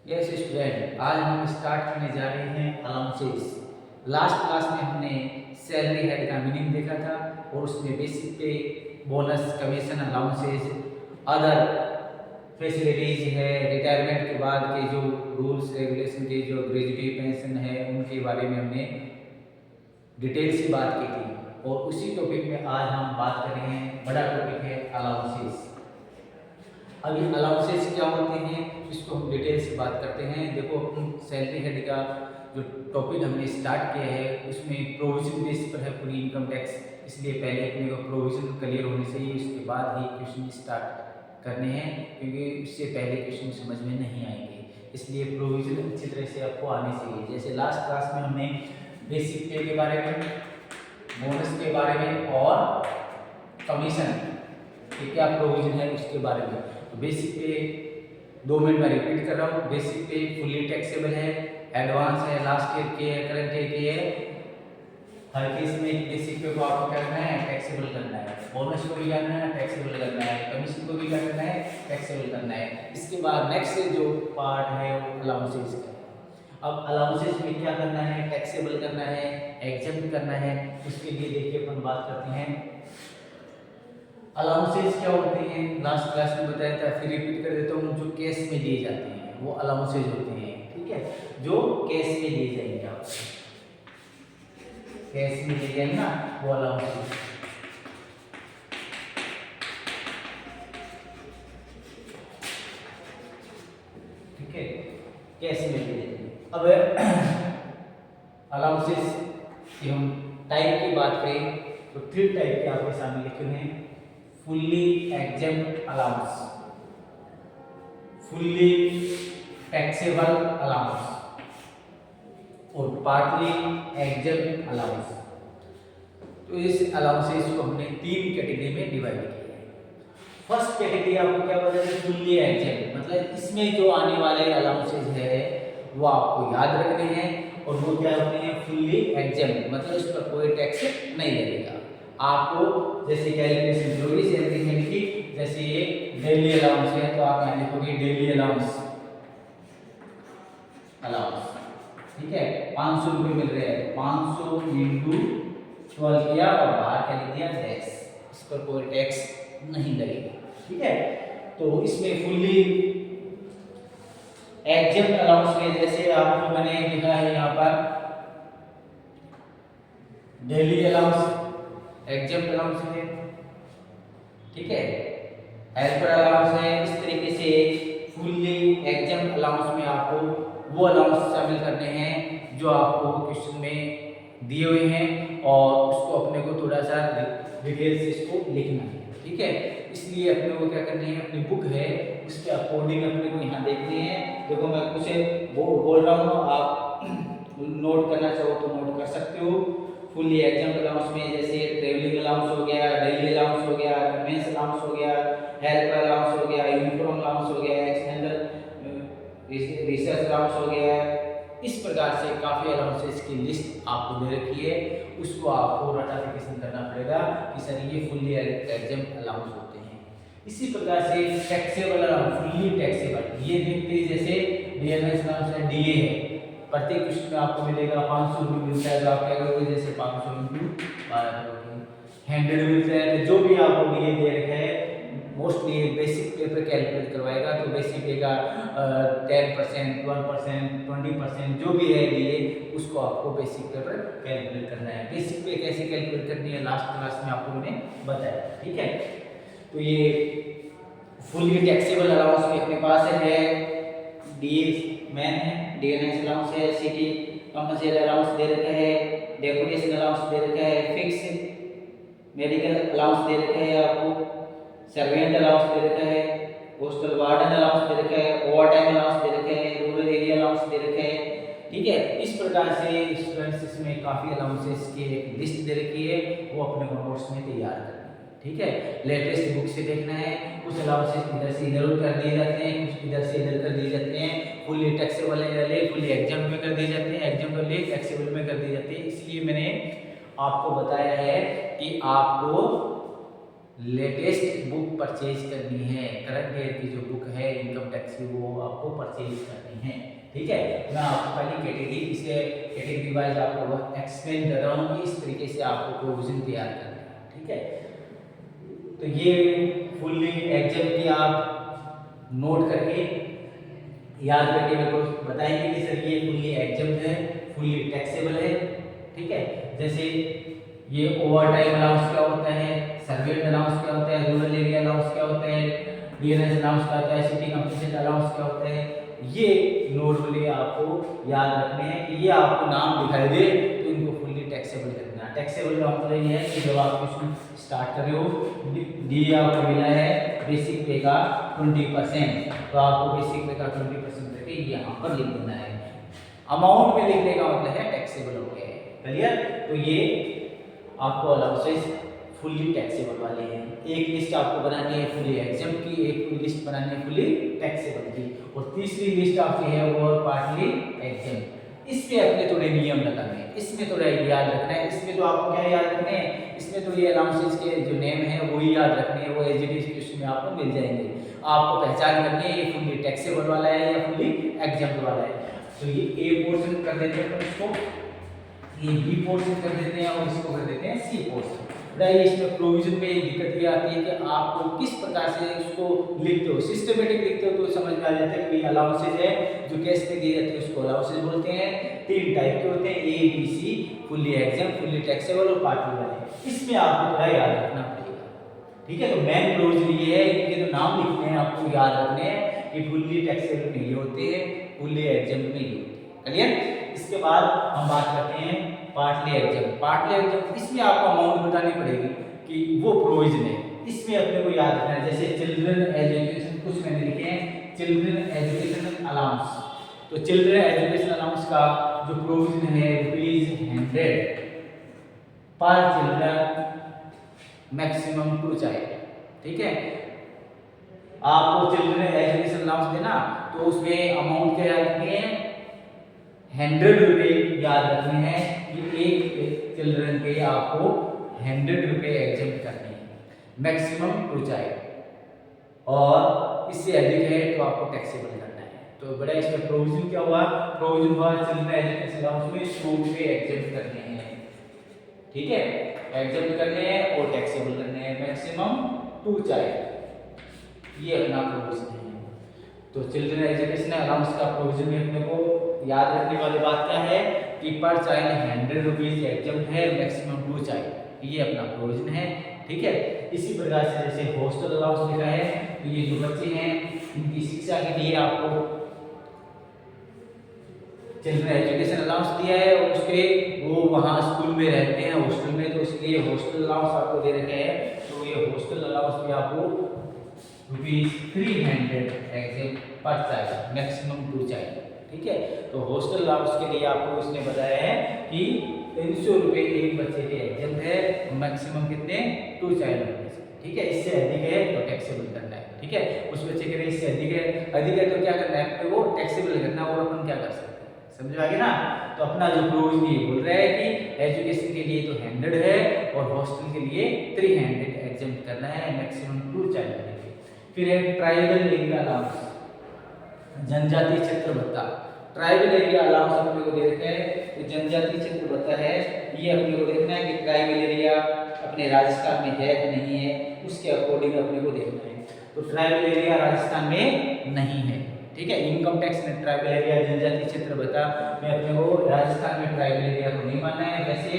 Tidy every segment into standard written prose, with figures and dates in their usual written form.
Yes student, आज हम start करने जा रहे हैं अलाउंसेस। लास्ट क्लास में हमने सैलरी हेड का मीनिंग देखा था और उसमें बेसिक पे, bonus, commission, allowances, other facilities है, रिटायरमेंट के बाद के जो रूल्स रेगुलेशन के जो ग्रेजुएटी पेंशन है उनके बारे में हमने डिटेल से बात की थी। और उसी टॉपिक में आज हम बात कर रहे हैं। बड़ा टॉपिक है अलाउंसेस। अब ये अलाउंसेस क्या होते हैं इसको हम डिटेल से बात करते हैं। देखो, सैलरी हेड का जो टॉपिक हमने स्टार्ट किया है उसमें प्रोविजन बेस पर है पूरी इनकम टैक्स, इसलिए पहले अपने को प्रोविजन क्लियर होने चाहिए, उसके बाद ही क्वेश्चन स्टार्ट करने हैं, क्योंकि उससे पहले क्वेश्चन समझ में नहीं आएंगे। इसलिए प्रोविजन अच्छी तरह से आपको आने चाहिए। जैसे लास्ट क्लास में हमने बेसिक पे के बारे में, बोनस के बारे में और कमीशन के क्या प्रोविजन है उसके बारे में। तो बेसिक पे 2 मिनट में रिपीट कर रहा हूँ। बेसिक पे फुल्ली टैक्सेबल है, एडवांस है, लास्ट ईयर के है, करंट ईयर के है। हर केस में बेसिक पे को आपको क्या करना है, टैक्सेबल करना है। बोनस को भी करना है, टैक्सेबल करना है। कमीशन को भी करना है, टैक्सेबल करना है। इसके बाद नेक्स्ट जो पार्ट है वो अलाउंसेस का। अब अलाउंसेस में क्या करना है, टैक्सेबल करना है, एग्जेम्प्ट करना है। उसके लिए देखिए अपन बात करते हैं अलाउंसेस क्या होते हैं। लास्ट क्लास में बताया था, फिर रिपीट कर देता हूँ। जो केस में दिए जाते हैं वो अलाउंसेस होते हैं, ठीक है। जो केस में दिए जाएंगे, आप केस में दिए जाएंगे ना, वो अलाउंसेस। ठीक है, केस में दिए जाएंगे। अब अलाउंसेस की हम टाइप की बात करें तो 3 टाइप के आपके सामने लिखे हुए हैं। Fully exempt allowance, fully taxable allowance और पार्टली एग्जेम्प्ट अलाउंस। तो इस अलाउंसेस को हमने 3 कैटेगरी में डिवाइड किया है। फर्स्ट कैटेगरी आपको क्या बताया है, फुल्ली एग्जेम्प्ट, मतलब इसमें जो आने वाले अलाउंसेस है वो आपको याद रखने हैं। और वो क्या होते हैं, फुल्ली एग्जेम्प्ट, मतलब इस पर कोई टैक्स नहीं लगेगा आपको। जैसे कैलकुलेशन जो भी सैलरी में लिखी, जैसे ये डेली अलाउंस है तो आप यहाँ लिखोगे डेली अलाउंस, अलाउंस, ठीक है। 500 रुपये मिल रहे हैं, 500 इंटू 12 किया और बाहर क्या लिख दिया, टैक्स। इस पर कोई टैक्स नहीं लगेगा, ठीक है। तो इसमें फुल्ली एग्जेम्प्ट अलाउंस में जैसे आपको मैंने लिखा है यहाँ पर डेली अलाउंस एग्जेम्प्ट अलाउंस है, ठीक है। हेल्पर अलाउंस है। इस तरीके से फुल्ली एग्जेम्प्ट अलाउंस में आपको वो अलाउंस शामिल करने हैं जो आपको क्वेश्चन में दिए हुए हैं, और उसको अपने को थोड़ा सा डिटेल से इसको लिखना है, ठीक है। इसलिए अपने को क्या करनी है, अपनी बुक है उसके अकॉर्डिंग अपने को यहाँ देखनी है। देखो मैं कुछ बोल रहा हूँ, आप नोट करना चाहो तो नोट कर सकते हो। फुल्ली एग्जाम्पल अलाउंस में जैसे ट्रेवलिंग अलाउंस हो गया, डेली अलाउंस हो गया, कन्वेंस अलाउंस हो गया, हेल्पर अलाउंस हो गया, यूनिफॉर्म अलाउंस हो गया, एक्सटेंडर रिसर्च अलाउंस हो गया। इस प्रकार से काफ़ी अलाउंसेस की लिस्ट आपको दे रखी है, उसको आपको रटाफिकेशन करना पड़ेगा कि सर ये फुल्ली एग्जाम्पल अलाउंस होते हैं। इसी प्रकार से टैक्सेबल अलाउंस, फुल्ली टैक्सेबल, ये देखते हैं जैसे डीएनएस अलाउंस है, डीए है। प्रत्येक क्वेश्चन में आपको मिलेगा 500 रुपये मिलता है, तो आप क्या करोगे, जैसे 500 इंटू 12 करोगे। 100 मिलता है, तो जो भी आपको डीए दे रखा है मोस्टली बेसिक पे पर कैलकुलेट करवाएगा। तो बेसिक पे का 10%, 12%, 20% जो भी है डीए, उसको आपको बेसिक पे पर कैलकुलेट करना है। बेसिक पे कैसे कैलकुलेट करनी है लास्ट क्लास में आपको मैंने बताया, ठीक है। तो ये फुल्ली टैक्सेबल अलाउंस में अपने पास है डीए मैन है, डीएनएस अलाउंस है, सिटी कमर्शियल अलाउंस दे रखा है, डेकोरेशन अलाउंस दे रखा है, फिक्स मेडिकल अलाउंस दे रखा है आपको, सर्वेंट अलाउंस दे रखा है, होस्टल वार्डन अलाउंस दे रखा है, ओवर टाइम अलाउंस दे रखा है, रूरल एरिया अलाउंस दे रखा है, ठीक है। इस प्रकार से स्टूडेंट्स इसमें काफ़ी अलाउंसेस की एक लिस्ट दे रखी है, वो अपने को नोट्स में तैयार करना है, ठीक है। लेटेस्ट बुक से देखना है। कुछ अलाउंसेस इधर से इधर कर दिए जाते हैं, कुछ इधर से इधर कर दिए जाते हैं। फुल्ली टैक्सेबल वाले फुल्ली एग्जाम में कर दिए जाते हैं, एग्जाम वाले टैक्सेबल में कर दिए जाते हैं। इसलिए मैंने आपको बताया है कि आपको लेटेस्ट बुक परचेज करनी है, करंट ईयर की जो बुक है इनकम टैक्स की वो आपको परचेज करनी है। ठीक है, मैं आपको पहली कैटेगरी से कैटेगरी वाइज आपको एक्सप्लेन कर रहा हूँ कि इस तरीके से आपको प्रोविजन तैयार करना है। ठीक है, तो ये फुल्ली एग्जाम की आप नोट करके याद करके मेरे को बताएंगे कि सर ये फुल्ली एग्जाम है, फुल्ली टैक्सेबल है। ठीक है, जैसे ये ओवर टाइम अलाउंस क्या होता है, सर्वेंट अलाउंस क्या होता है, रूरल एरिया अलाउंस क्या होता है, डीएनएस अलाउंस क्या होता है, सिटी कंपटीशन अलाउंस क्या होता है, ये नॉर्मली आपको याद रखने हैं कि ये आपको नाम दिखाई दे तो इनको फुल्ली टैक्सेबल करना है। टैक्सेबल का मतलब ये है कि जब आप इसमें स्टार्ट कर रहे हो, डी आपको मिला है बेसिक पे का 20%, तो आपको बेसिक पे का 20% करके यहाँ पर लिख देना है। अमाउंट में लिखने का मतलब है टैक्सेबल हो गया है। क्लियर, तो ये आपको अलाउंसेस फुल्ली टैक्सेबल वाले हैं। एक लिस्ट आपको बनानी है फुल्ली एग्जाम की, एक लिस्ट बनानी है फुल्ली टैक्सेबल की, और तीसरी लिस्ट आपकी है वो पार्टली एग्जाम। इसमें अपने थोड़े नियम लगाने हैं, इसमें थोड़ा याद रखना है। इसमें तो आपको क्या याद रखने हैं, इसमें तो ये अलाउंसेस के जो नेम है वही याद रखने हैं, वो एज इट इज क्वेश्चन में आपको मिल जाएंगे। आपको पहचान करनी है ये फुल्ली टैक्सेबल वाला है या फुल्ली एग्जाम वाला है। तो ये ए पोर्शन कर देते हैं इसको, ये बी पोर्शन कर देते हैं और इसको कर देते हैं सी पोर्शन। बताइए इसमें प्रोविजन में दिक्कत ये आती है कि आपको किस प्रकार से उसको लिखते हो, सिस्टमेटिक लिखते हो तो समझ में आ जाता है कि अलाउंसेज है जो कैश में दी जाती है उसको अलाउंसेज बोलते हैं। 3 टाइप के होते हैं, A B C, fully exempt, fully taxable और पार्टली वाले। इसमें आपको थोड़ा याद रखना पड़ेगा। ठीक है, तो मेन प्रोविजन ये है, इनके जो नाम लिखने हैं आपको याद रखने हैं कि फुल्ली टैक्सेबल में ये होते हैं, फुल्ली एग्जाम में ये होते हैं। क्लियर, इसके बाद हम बात करते हैं पार्टली एग्जाम। पार्टली एग्जाम इसमें आपको अमाउंट बतानी पड़ेगी कि वो प्रोविजन है, इसमें अपने को याद रखना है। जैसे चिल्ड्रन एजुकेशन, कुछ मैंने लिखे हैं चिल्ड्रन एजुकेशन अलाउंस, तो चिल्ड्रन एजुकेशन अलाउंस का जो प्रोविजन है ₹100 पर चिल्ड्रन, मैक्सिमम 2 चाइल्ड। ठीक है, आपको चिल्ड्रन एजुकेशन अलाउंस देना तो उसमें अमाउंट क्या रखनी है, ₹100 याद रखने हैं कि एक चिल्ड्रन के आपको ₹100 एग्जाम करने हैं, मैक्सिमम 2 चाइल्ड, और इससे अधिक है तो आपको टैक्सेबल करना है। तो बड़ा इसमें प्रोविजन क्या हुआ, प्रोविजन हुआ चिल्ड्रन एजुकेशन अलाउंस में ₹100 एग्जाम करने हैं। ठीक है, एग्जाम करने हैं और टैक्सेबल करने हैं, मैक्सिमम 2 चाइल्ड, ये अपना प्रोविजन है। तो चिल्ड्रन एजुकेशन अलाउंस का प्रोविजन में अपने को याद रखने वाली बात क्या है कि पर चाइल्ड ₹100 एग्जाम है, मैक्सिमम 2 चाइल्ड, ये अपना प्रोविजन है। ठीक है, इसी प्रकार से जैसे हॉस्टल अलाउंस लिखा है, तो ये जो बच्चे हैं इनकी शिक्षा के लिए आपको चिल्ड्रन एजुकेशन अलाउंस दिया है, और उसके वो वहाँ स्कूल में रहते हैं हॉस्टल में, तो इसलिए हॉस्टल अलाउंस आपको दे रखे हैं। तो ये हॉस्टल अलाउंस भी आपको ₹300 एग्जाम पर चाइल्ड, मैक्सिमम 2 चाइल्ड। ठीक है, तो हॉस्टल अलाउंस के लिए आपको इसने बताया है कि ₹300 एक बच्चे के एग्जाम है, मैक्सिमम कितने 2 चाइल्ड होंगे। ठीक है, इससे अधिक है तो टैक्सेबल करना है। ठीक है, उस बच्चे के लिए इससे अधिक है तो क्या करना है, अपने वो टैक्सेबल करना, और अपन क्या कर सकते हैं, समझ आ गया ना। तो अपना जो प्रोविजन ये बोल रहा है कि एजुकेशन के लिए तो 100 है और हॉस्टल के लिए 300 एग्जाम करना है, मैक्सिमम 2 चाइल्ड। फिर है ट्राइबल एरिया अलाउंस, जनजातीय क्षेत्र भत्ता। ट्राइबल एरिया अलाउंस अपने को दे रखा है, तो जनजातीय क्षेत्र भत्ता है, ये अपने को देखना है कि ट्राइबल एरिया अपने राजस्थान में है कि नहीं है, उसके अकॉर्डिंग अपने को देखना है। तो ट्राइबल एरिया राजस्थान में नहीं है। ठीक है, इनकम टैक्स में ट्राइबल एरिया जनजातीय क्षेत्र भत्ता में अपने को राजस्थान में ट्राइबल एरिया को नहीं मानना है। वैसे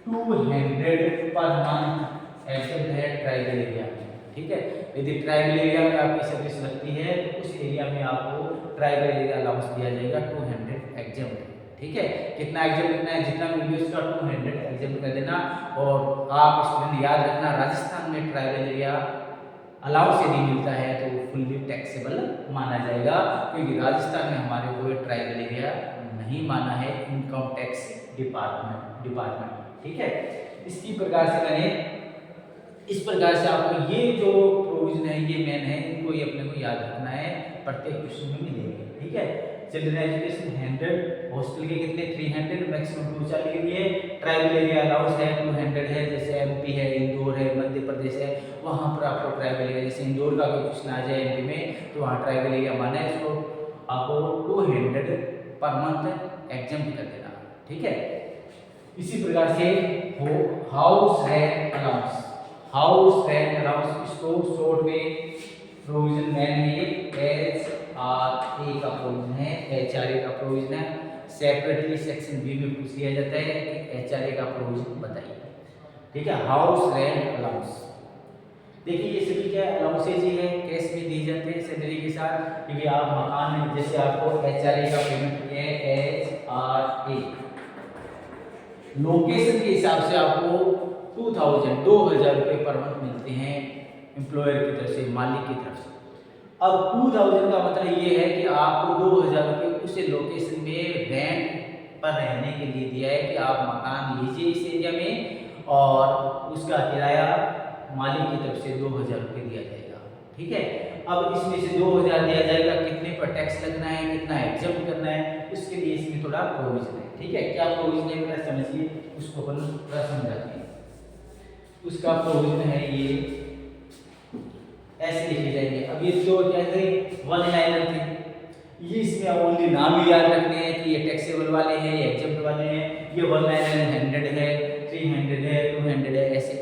200 पर मंथ एग्जाम है ट्राइबल एरिया में। ठीक है, यदि ट्राइबल एरिया में आपकी सर्विस लगती है तो उस एरिया में आपको ट्राइबल एरिया अलाउंस दिया जाएगा 200 एग्जाम। ठीक है, कितना एग्जाम लिखना है, जितना मिले उसका 200 एग्जाम कर देना। और आप स्टूडेंट याद रखना, राजस्थान में ट्राइबल एरिया अलाउंस यदि मिलता है तो वो फुल्ली टैक्सेबल माना जाएगा, क्योंकि राजस्थान में हमारे कोई ट्राइबल एरिया नहीं माना है इनकम टैक्स डिपार्टमेंट। ठीक है, इसी प्रकार से मैंने इस प्रकार से आपको ये जो प्रोविजन है ये मेन है, इनको ये अपने को याद रखना है, प्रत्येक क्वेश्चन में मिलेंगे। ठीक है, चिल्ड्रन एजुकेशन 100, हॉस्टल के कितने 300, मैक्सिमम 240 के लिए, ट्राइबल एरिया अलाउंस है 200 है, जैसे एमपी है, इंदौर है, मध्य प्रदेश है, वहाँ पर आपको ट्राइबल एरिया, जैसे इंदौर का कोई क्वेश्चन आ जाए एमपी में तो वहाँ ट्राइबल एरिया माना है, इसको आपको 200 पर मंथ एग्जाम कर देना। ठीक है, इसी प्रकार से हो house rent allowance, house rent allowance इसको शॉर्ट में प्रोविजन मैन है, ये HRA का प्रोविजन है, HRA का प्रोविजन है। सेपरेटली सेक्शन बी में पूछ लिया जाता है कि HRA का प्रोविजन बताइए। ठीक है, हाउस रेंट अलाउंस, देखिए ये सभी क्या अलाउंसेज ही है, कैश में दी जाते हैं सैलरी के साथ, क्योंकि आप मकान में जैसे आपको HRA का पेमेंट किया है, HRA लोकेशन के हिसाब से आपको 2000 रुपये पर मंथ मिलते हैं एम्प्लॉयर की तरफ से, मालिक की तरफ से। अब 2000 का मतलब ये है कि आपको 2000 रुपये उस लोकेशन में रेंट पर रहने के लिए दिया है कि आप मकान लीजिए इस एरिया में और उसका किराया मालिक की तरफ से 2000 रुपये दिया जाएगा। ठीक है, अब इसमें से 2000 दिया जाएगा, कितने पर टैक्स लगना है, कितना एग्जाम करना है, उसके लिए इसमें थोड़ा प्रोविजन है। ठीक है, क्या प्रोविजन है मेरा समझिए, उसको अपन थोड़ा समझाते हैं। उसका प्रोविजन है ये ऐसे लिखे जाएंगे। अब ये जो क्या थे वन लाइनर थे, ये इसमें ओनली नाम ही याद रखने हैं कि ये टैक्सेबल वाले हैं, ये एग्जाम्प्ट वाले हैं, ये वन लाइनर 100 है, 300 है, 200 है, ऐसे।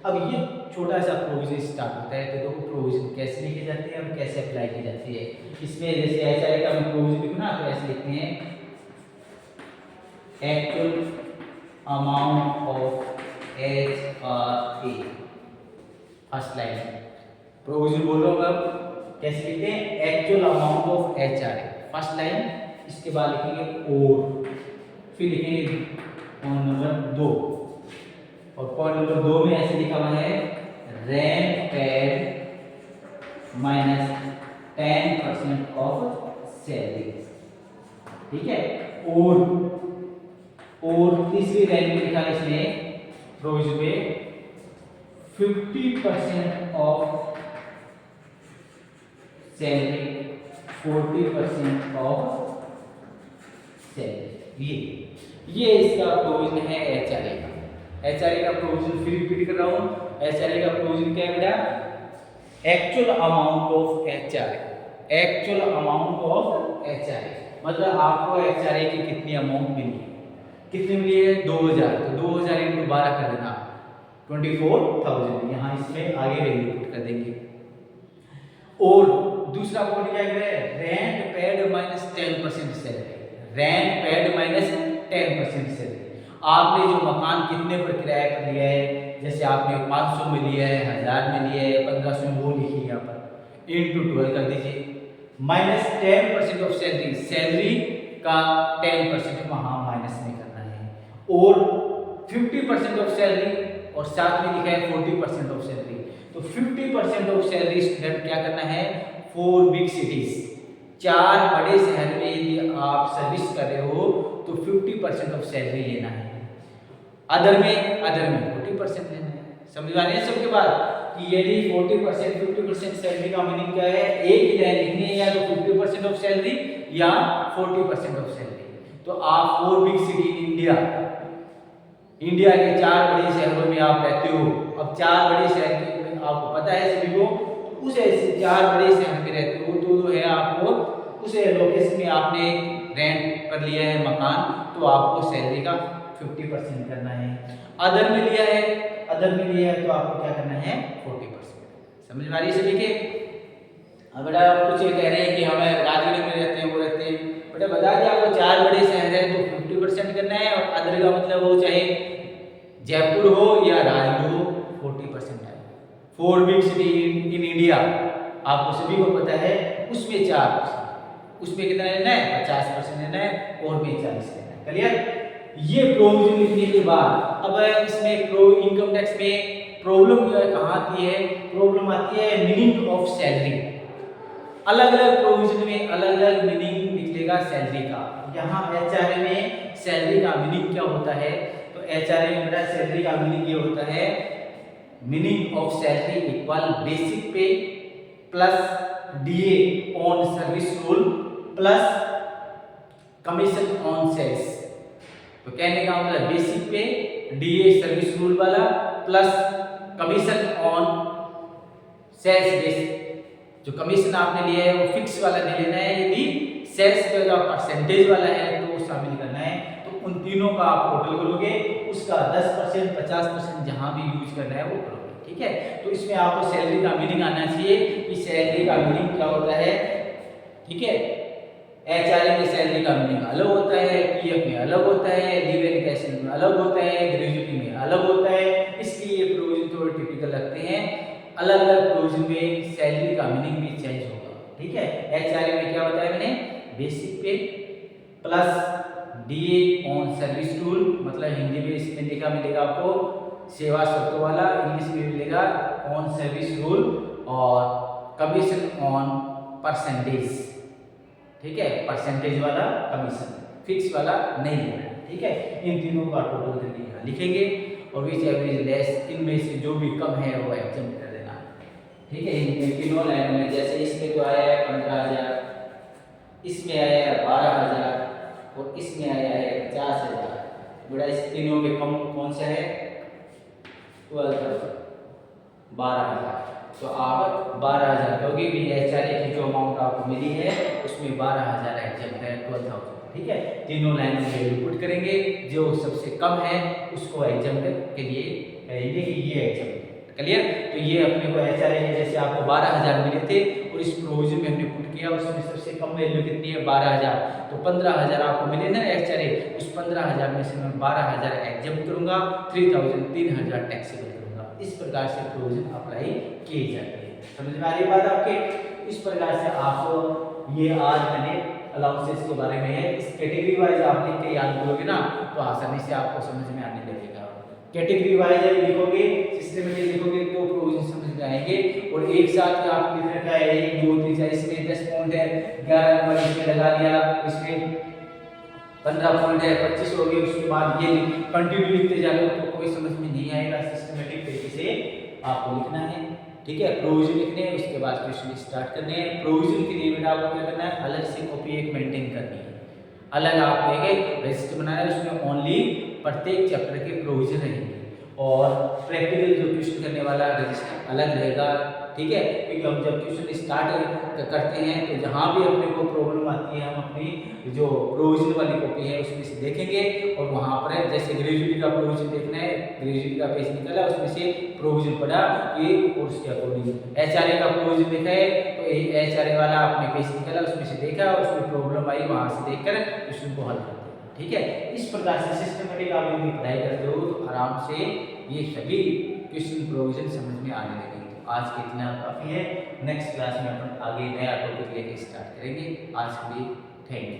अब ये छोटा सा प्रोविजन स्टार्ट होता है, तो देखो प्रोविजन कैसे लिखे जाते हैं और कैसे अप्लाई की जाती है। इसमें जैसे HRA का मैं प्रोविजन लिखूं ना तो ऐसे लिखते हैं, actual amount of HRA, first line provision बोल रहा हूँ। अब कैसे लिखते हैं, actual amount of HRA, first line, इसके बाद लिखेंगे और फिर लिखेंगे पॉइंट नंबर 2, और पॉइंट नंबर 2 में ऐसे लिखा हुआ है rent paid minus 10% of salary. ठीक है, और तीसरी लाइन में लिखा है इसमें प्रोविजन में 50% ऑफ सैलरी, 40% ऑफ सैलरी, ये इसका प्रोविजन है HRA का। HRA का प्रोविजन फिर रिपीट कर रहा हूं, HRA का प्रोविजन क्या है बेटा, actual amount of HRA, actual amount of HRA मतलब आपको HRA की कितनी अमाउंट मिली है, कितनी मिली है 2000, तो 2000 इंटू 12 कर देना 24,000, यहाँ इसमें आगे वैल्यू पुट कर देंगे। और दूसरा पॉइंट क्या है, rent paid minus 10% salary, rent paid minus 10% salary. आपने जो मकान कितने पर किराए पर लिया है, जैसे आपने 500 में लिया है, 1000 में लिया है, 1500 में, वो लिखिए यहाँ पर इंटू 12 कर दीजिए, माइनस 10% ऑफ सैलरी, सैलरी का 10% वहाँ माइनस में करना है, और 50% ऑफ सैलरी, और साथ में लिखा है 40% ऑफ सैलरी। तो 50% ऑफ सैलरी स्टूडेंट क्या करना है, 4 बिग सिटीज, 4 बड़े शहर में यदि आप सर्विस कर रहे हो तो 50% ऑफ सैलरी लेना है, अदर में 40% लेना है। समझ आ रही है सबके बात कि यदि 40% 50% सैलरी का मीनिंग क्या है, एक ही लाइन लिखनी है, या तो 50% ऑफ सैलरी या 40% ऑफ सैलरी। तो आप 4 बिग सिटी इंडिया के 4 बड़े शहरों में आप रहते हो। अब 4 बड़े शहर के आपको पता है सभी को, उस ऐसे 4 बड़े शहर में रहते हो तो जो है आपको उस लोकेशन में आपने रेंट पर लिया है मकान, तो आपको सैलरी का 50% करना है। अदर में लिया है, तो आपको क्या करना है 40%। समझ में आ रही है सभी के? अब बेटा कुछ ये कह रहे हैं कि हमें राजगढ़ में रहते हैं, वो रहते हैं, बेटा बता दिया आपको 4 बड़े शहर है तो 50% करना है, और अदर का मतलब वो चाहे जयपुर हो या राजगढ़ हो 40% है। 4 बिग सिटी इन इंडिया आपको सभी को पता है, उसमें 4%, उसमें कितना लेना है 50% लेना है, और में 40 लेना है। क्लियर? ये प्रोविजन लिखने के बाद अब इसमें इनकम टैक्स में प्रॉब्लम कहाँ आती है, प्रॉब्लम आती है मीनिंग ऑफ सैलरी। अलग अलग प्रोविजन में अलग अलग मीनिंग निकलेगा सैलरी का। यहाँ HRA में सैलरी का मीनिंग क्या होता है, तो HRA में बेटा सैलरी का मीनिंग ये होता है meaning of salary equal basic pay plus DA on service rule plus commission on sales. तो कहने का मतलब basic pay DA service rule वाला plus commission on sales base. जो कमीशन आपने लिया है वो फिक्स वाला नहीं लेना है, यदि सेल्स का परसेंटेज वाला है तो वो शामिल करना है। तो उन तीनों का आप टोटल करोगे, उसका 10% 50% जहां भी यूज करना है वो करोगे। ठीक है, तो इसमें आपको सैलरी का मीनिंग आना चाहिए कि सैलरी का मीनिंग क्या होता है। ठीक है, एचआरए में सैलरी का मीनिंग अलग होता है, पीएफ में अलग होता है, लीव एनकैशन में अलग होता है, ग्रेजुएटी में अलग होता है। इसलिए ये प्रोविजन थोड़े टिपिकल लगते हैं। अलग अलग प्रोविजन में सैलरी का मीनिंग भी चेंज होगा। ठीक है, एचआरए में क्या बताया मैंने, basic pay plus DA on service rule, मतलब हिंदी में इसमें लिखा मिलेगा आपको सेवा शर्तों वाला, इंग्लिश में मिलेगा ऑन सर्विस रूल, और कमीशन ऑन परसेंटेज। ठीक है, परसेंटेज वाला कमीशन, फिक्स वाला नहीं लेना है। ठीक है, इन तीनों का टोटल करके लिखेंगे और विच एवरेज लेस, इनमें से जो भी कम है वो एग्जाम कर देना। ठीक है, इन तीनों लाइनों में जैसे इसमें तो आया है 15,000, इसमें आया है 12,000 और इसमें आया है 50,000। बेटा इस तीनों में कम कौन सा है, 12,000। तो आप 12,000 क्योंकि भी एचआरए की जो अमाउंट आपको मिली है उसमें 12,000 एग्जाम है 12,000। ठीक है, तीनों लाइन में वैल्यू पुट करेंगे, जो सबसे कम है उसको एग्जाम के लिए कहेंगे कि ये एग्जाम। क्लियर, तो ये अपने को एचआरए में जैसे आपको 12,000 मिले थे और इस प्रोविजन में हमने पुट किया, उसमें सबसे कम वैल्यू कितनी है 12,000। तो 15,000 आपको मिले ना एचआरए, उस 15,000 में से मैं 12,000 एग्जाम करूंगा, 3,000 टैक्सेबल करूंगा। इस प्रकार से प्रोविजन अप्लाई किए जाते हैं। समझ में आ रही बात आपके? इस प्रकार से आप ये आज मैंने अलाउंसेस के बारे में है, इस कैटेगरी वाइज आप लिख के याद करोगे ना तो आसानी से आपको समझ में आने लगेगा। कैटेगरी वाइज लिखोगे, सिस्टमेटिक लिखोगे तो प्रोविजन समझ में आएंगे। और एक साथ आप लिख रखा है 1 2 3 4, इसमें 10 पॉइंट है, 11 नंबर इसमें लगा दिया, इसमें 15 पॉइंट है, 25 हो गए। उसके बाद ये कंटिन्यू लिखते जा रहे हो तो कोई समझ में नहीं आएगा। सिस्टमेटिक तरीके से आपको लिखना है। ठीक है, प्रोविजन लिखने हैं, उसके बाद क्वेश्चन स्टार्ट करने हैं। प्रोविजन के लिए बेटा आपको क्या करना है, अलग से कॉपी एक मेंटेन करनी है, अलग आपको एक रजिस्टर बनाना है, उसमें ओनली प्रत्येक चैप्टर के प्रोविजन रहेंगे और प्रैक्टिकल जो क्वेश्चन करने वाला रजिस्टर अलग रहेगा। ठीक है, क्योंकि हम जब क्वेश्चन स्टार्ट करते हैं तो जहाँ भी अपने को प्रॉब्लम आती है हम अपनी जो प्रोविजन वाली कॉपी है उसमें से देखेंगे और वहाँ पर जैसे ग्रेजुएटी का प्रोविजन देखना है, ग्रेजुएटी का पेज निकला उसमें से प्रोविजन पढ़ा ये कोर्स के अकॉर्डिंग। एचआरए का प्रोविजन देखा है तो एचआरए वाला आपने पेज निकला उसमें से देखा, उसमें प्रॉब्लम आई वहाँ से देखकर क्वेश्चन को हल करते हैं। ठीक है, इस प्रकार से सिस्टमेटिक आप यदि पढ़ाई करते हो तो आराम से ये सभी क्वेश्चन प्रोविजन समझ में आने लगेंगे। आज के इतना काफ़ी है, नेक्स्ट क्लास में अपन आगे नया टॉपिक लेके स्टार्ट करेंगे। आज के लिए थैंक यू।